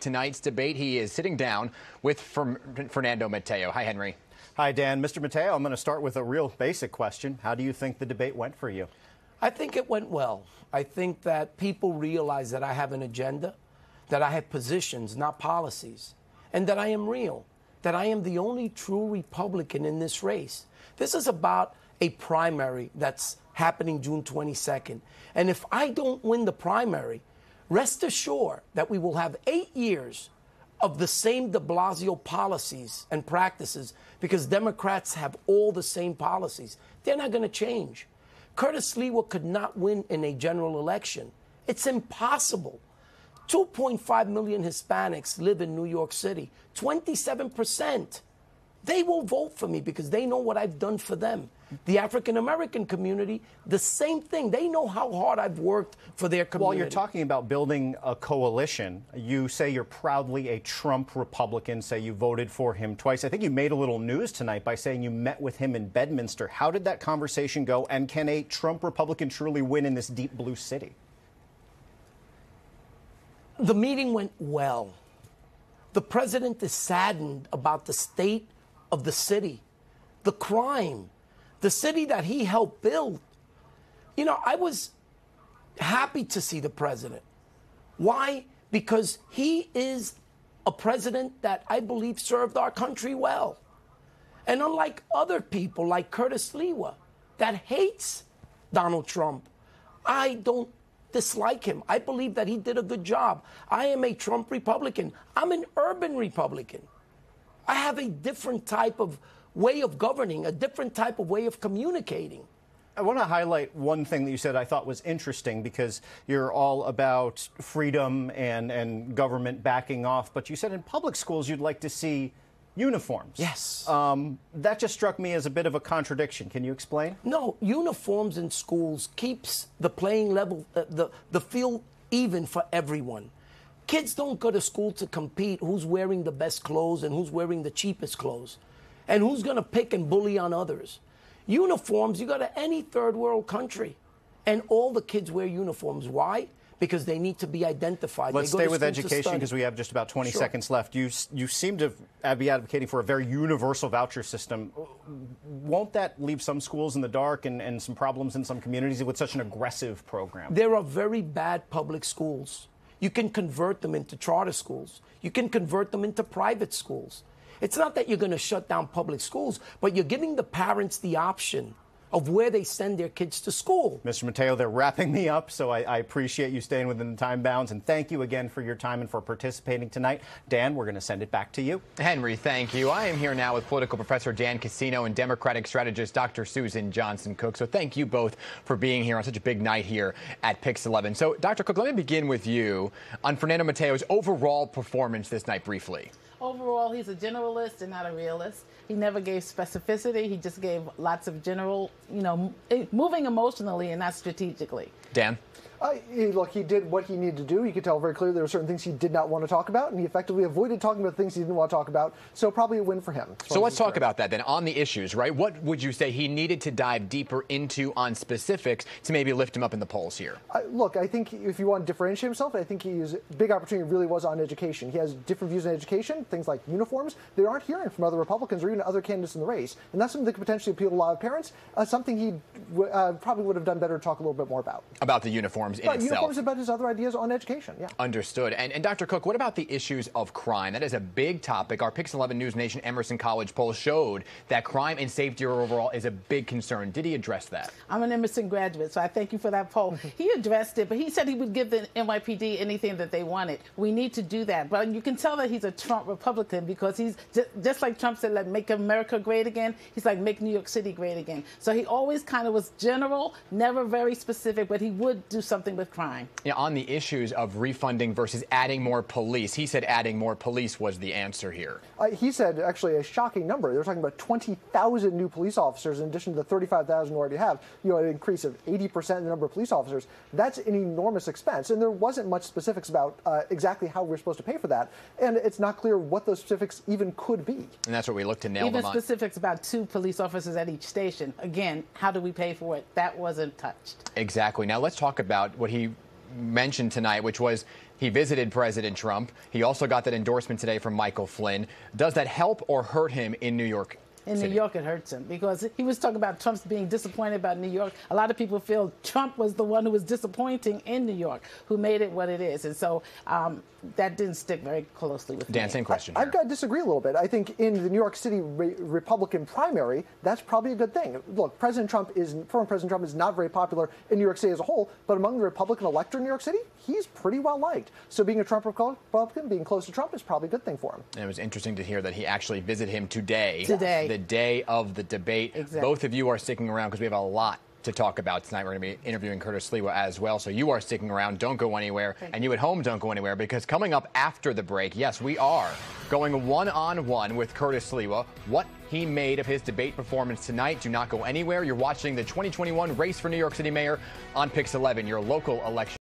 tonight's debate. He is sitting down with Fernando Mateo. Hi, Henry. Hi, Dan. Mr. Mateo, I'm going to start with a real basic question. How do you think the debate went for you? I think it went well. I think that people realize that I have an agenda, that I have positions, not policies, and that I am real, that I am the only true Republican in this race. This is about a primary that's happening June 22nd. And if I don't win the primary, rest assured that we will have 8 years of the same de Blasio policies and practices, because Democrats have all the same policies. They're not going to change. Curtis Lewa could not win in a general election. It's impossible. 2.5 million Hispanics live in New York City. 27%. They will vote for me because they know what I've done for them. The African-American community, the same thing. They know how hard I've worked for their community. While you're talking about building a coalition, you say you're proudly a Trump Republican, say you voted for him twice. I think you made a little news tonight by saying you met with him in Bedminster. How did that conversation go, and can a Trump Republican truly win in this deep blue city? The meeting went well. The president is saddened about the state of the city, the crime, the city that he helped build. You know, I was happy to see the president. Why? Because he is a president that I believe served our country well. And unlike other people like Curtis Lewa that hates Donald Trump, I don't dislike him. I believe that he did a good job. I am a Trump Republican. I'm an urban Republican. I have a different type of way of governing, a different type of way of communicating. I want to highlight one thing that you said I thought was interesting, because you're all about freedom and government backing off. But you said in public schools you'd like to see uniforms. Yes. That just struck me as a bit of a contradiction. Can you explain? No, uniforms in schools keeps the playing level, the field even for everyone. Kids don't go to school to compete who's wearing the best clothes and who's wearing the cheapest clothes and who's going to pick and bully on others. Uniforms, you go to any third world country and all the kids wear uniforms. Why? Because they need to be identified. Let's stay with education, because we have just about 20 seconds left. You seem to be advocating for a very universal voucher system. Won't that leave some schools in the dark and some problems in some communities with such an aggressive program? There are very bad public schools. You can convert them into charter schools. You can convert them into private schools. It's not that you're going to shut down public schools, but you're giving the parents the option of where they send their kids to school. Mr. Mateo, they're wrapping me up, so I appreciate you staying within the time bounds, and thank you again for your time and for participating tonight. Dan, we're going to send it back to you. Henry, thank you. I am here now with political professor Dan Cassino and Democratic strategist Dr. Susan Johnson-Cook. So thank you both for being here on such a big night here at Pix 11. So, Dr. Cook, let me begin with you on Fernando Mateo's overall performance this night briefly. Overall, he's a generalist and not a realist. He never gave specificity. He just gave lots of general, moving emotionally and not strategically. Dan? Look, he did what he needed to do. You could tell very clearly there were certain things he did not want to talk about, and he effectively avoided talking about things he didn't want to talk about. So probably a win for him. So let's talk about that then. On the issues, right? What would you say he needed to dive deeper into on specifics to maybe lift him up in the polls here? Look, I think if you want to differentiate himself, I think his big opportunity really was on education. He has different views on education, things like uniforms. They aren't hearing from other Republicans or even other candidates in the race. And that's something that could potentially appeal to a lot of parents, something he probably would have done better to talk a little bit more about. About the uniforms in itself. Uniforms about his other ideas on education, yeah. Understood. And Dr. Cook, what about the issues of crime? That is a big topic. Our Pix 11 News Nation Emerson College poll showed that crime and safety overall is a big concern. Did he address that? I'm an Emerson graduate, so I thank you for that poll. He addressed it, but he said he would give the NYPD anything that they wanted. We need to do that. But you can tell that he's a Trump Republican, because he's just like Trump said, like, make America great again. He's like, make New York City great again. So he always kind of was general, never very specific, but he would do something with crime. Yeah, on the issues of refunding versus adding more police, he said adding more police was the answer here. He said actually a shocking number. They're talking about 20,000 new police officers in addition to the 35,000 we already have. An increase of 80% in the number of police officers. That's an enormous expense, and there wasn't much specifics about exactly how we're supposed to pay for that. And it's not clear what those specifics even could be. And that's what we look to nail them on. Even specifics about 2 police officers at each station. Again, how do we pay for it? That wasn't touched. Exactly. Now let's talk about what he mentioned tonight, which was He visited President Trump. He also got that endorsement today from Michael Flynn. Does that help or hurt him in New York? In New York, it hurts him because he was talking about Trump's being disappointed about New York. A lot of people feel Trump was the one who was disappointing in New York, who made it what it is. And so that didn't stick very closely with Dan, me. same question. I've got to disagree a little bit. I think in the New York City Republican primary, that's probably a good thing. Look, former President Trump is not very popular in New York City as a whole, but among the Republican electorate in New York City, he's pretty well liked. So being a Trump Republican, being close to Trump is probably a good thing for him. And it was interesting to hear that he actually visited him today. Today. The day of the debate. Exactly. Both of you are sticking around because we have a lot to talk about tonight. We're going to be interviewing Curtis Sliwa as well. So you are sticking around. Don't go anywhere. And you at home, don't go anywhere, because coming up after the break, yes, we are going one-on-one with Curtis Sliwa. What he made of his debate performance tonight. Do not go anywhere. You're watching the 2021 race for New York City Mayor on Pix 11, your local election.